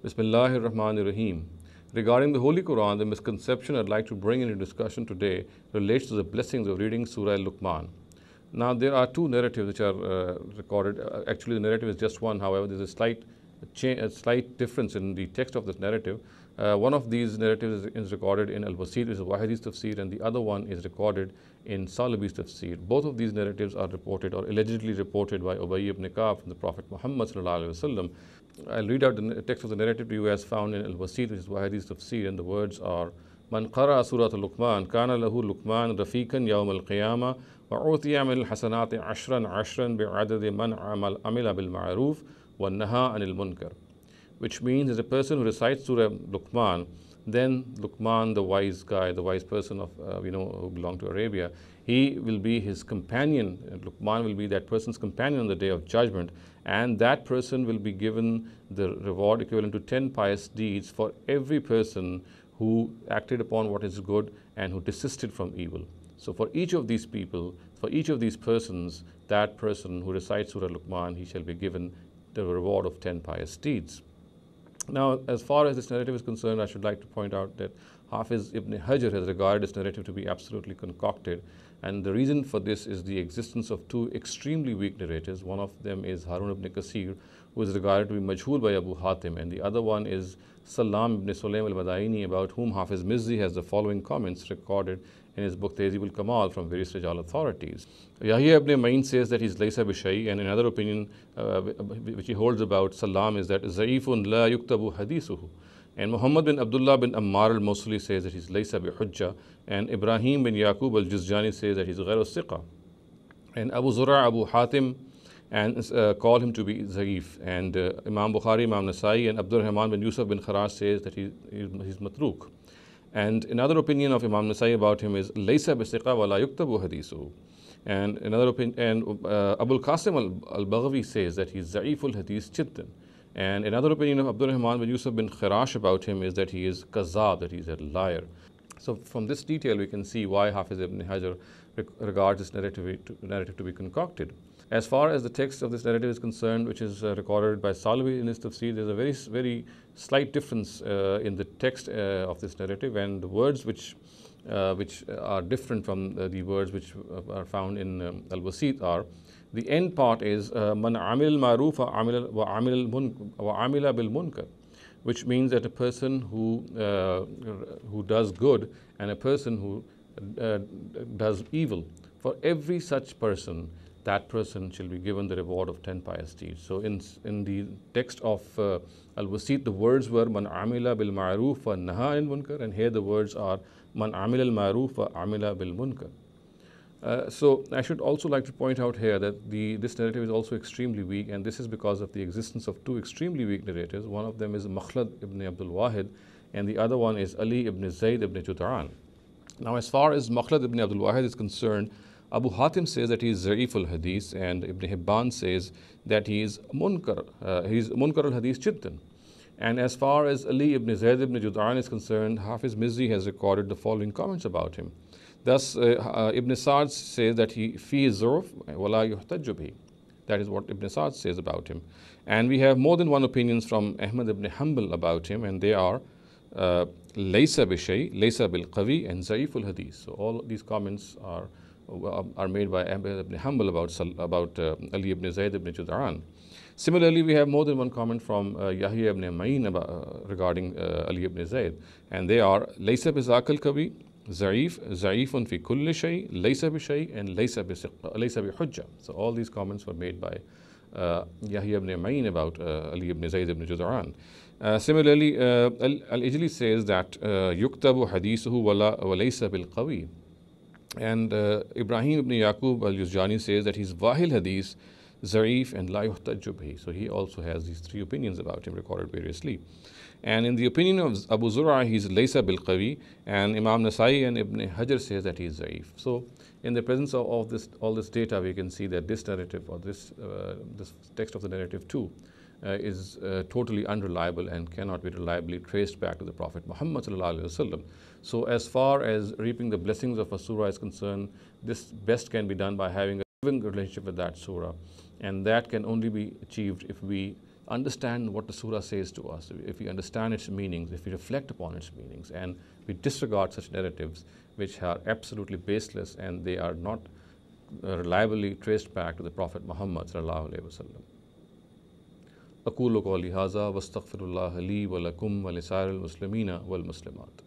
Bismillahir Rahmanir Rahim. Regarding the Holy Quran, the misconception I'd like to bring into discussion today relates to the blessings of reading Surah Al-Luqman. Now, there are two narratives which are recorded. Actually, the narrative is just one. However, there's a slight difference in the text of this narrative. One of these narratives is recorded in Al-Wasit, which is Wahidis Tafsir, and the other one is recorded in Salabi's Tafsir. Both of these narratives are reported or allegedly reported by Ubay ibn Ka'b from the Prophet Muhammad sallallahu alaihi wasallam. I'll read out the text of the narrative to you as found in Al-Wasit, which is Wahidis Tafsir, and the words are: Man qara Surat Al-Luqman, kana lahu Luqman rafiqan yawm al-qiyamah, wa utiya min al-hasanati ashran bi'adadi man amila bil ma'ruf wa naha anil munkar. Which means that a person who recites Surah Luqman, then Luqman, the wise guy, the wise person of who belonged to Arabia, he will be his companion. Luqman will be that person's companion on the day of judgment, and that person will be given the reward equivalent to 10 pious deeds for every person who acted upon what is good and who desisted from evil. So for each of these people, for each of these persons, that person who recites Surah Luqman, he shall be given the reward of 10 pious deeds. Now, as far as this narrative is concerned, I should like to point out that Hafiz ibn Hajar has regarded this narrative to be absolutely concocted, and the reason for this is the existence of two extremely weak narrators. One of them is Harun ibn Kasir, who is regarded to be majhul by Abu Hatim, and the other one is Salam ibn Sulaym al-Madaini, about whom Hafiz Mizzi has the following comments recorded in his book Tehzib al-Kamal from various Rijal authorities. Yahya ibn Ma'in says that he's laysa bishai, and another opinion which he holds about Salam is that Za'ifun la yuktabu hadithuhu. And Muhammad bin Abdullah bin Ammar al-Mawsuli says that he's laysa bi hujja, and Ibrahim bin Yaqub al-Juzjani says that he's ghayru siqa. And Abu Zura, Abu Hatim, and call him to be Za'if. And Imam Bukhari, Imam Nasai, and Abdul Rahman bin Yusuf bin Kharash says that he's matruk. And another opinion of Imam Nasai about him is laysa bisiqa wa la yuktabu hadithu. And another opinion, and Abul Qasim al-Baghawi says that he's za'iful hadith jiddan. And another opinion of Abdul Rahman bin Yusuf bin Khirash about him is that he is kazab, that he's a liar. So from this detail, we can see why Hafiz ibn Hajar regards this narrative to be concocted. As far as the text of this narrative is concerned, which is recorded by Salabi in his tafsir, there's a very slight difference in the text of this narrative, and the words which are different from the words which are found in Al-Wasit are: the end part is man amil ma'ruf wa amila bil munkar, which means that a person who does good and a person who does evil, for every such person, that person shall be given the reward of 10 pious deeds. So in the text of Al-Wasit, the words were man amila bil ma'ruf wa naha anil munkar, and here the words are man amila al ma'ruf wa amila bil munkar. So I should also like to point out here that this narrative is also extremely weak, and this is because of the existence of two extremely weak narrators. One of them is Makhlad ibn Abdul Wahid, and the other one is Ali ibn Zayd ibn Jud'an. Now, as far as Makhlad ibn Abdul Wahid is concerned, Abu Hatim says that he is Za'if al-Hadith, and Ibn Hibban says that he is Munkar al-Hadith jiddan. And as far as Ali ibn Zayd ibn Jud'an is concerned, Hafiz Mizzi has recorded the following comments about him. Thus, Ibn Sa'd says that he fi zurf wa la yuhtajju bihi. That is what Ibn Sa'd says about him. And we have more than one opinions from Ahmad ibn Hanbal about him, and they are laysa bishay, laysa bil qawi, and Za'if al-Hadith. So all these comments are made by Ahmad ibn Hanbal about Ali ibn Zayd ibn Jud'an. Similarly, we have more than one comment from Yahya ibn Ma'in regarding Ali ibn Zayd, and they are laysa bizakal qawi, Za'ifun fi kulli shay, laysa bi shay, and laysa bi hujja. So all these comments were made by Yahya ibn Ma'in about Ali ibn Zayd ibn Jud'an. Similarly, Al-Ijli says that yuktabu hadithuhu wa laysa bil qawi. And Ibrahim ibn Yaqub al-Juzjani says that he's Wahil Hadith, Zarif, and La yuhtajju bihi. So he also has these three opinions about him recorded variously. And in the opinion of Abu Zura, he's Laysa bil Qawi, and Imam Nasai and Ibn Hajar says that he's Zarif. So in the presence of all this data, we can see that this narrative, or this text of the narrative too, is totally unreliable and cannot be reliably traced back to the Prophet Muhammad sallallahu alaihi wasallam. So as far as reaping the blessings of a surah is concerned, this best can be done by having a living relationship with that surah, and that can only be achieved if we understand what the surah says to us, if we understand its meanings, if we reflect upon its meanings, and we disregard such narratives which are absolutely baseless and they are not reliably traced back to the Prophet Muhammad sallallahu alaihi wasallam. أقول قولي هذا واستغفر الله لي ولكم ولسائر المسلمين والمسلمات.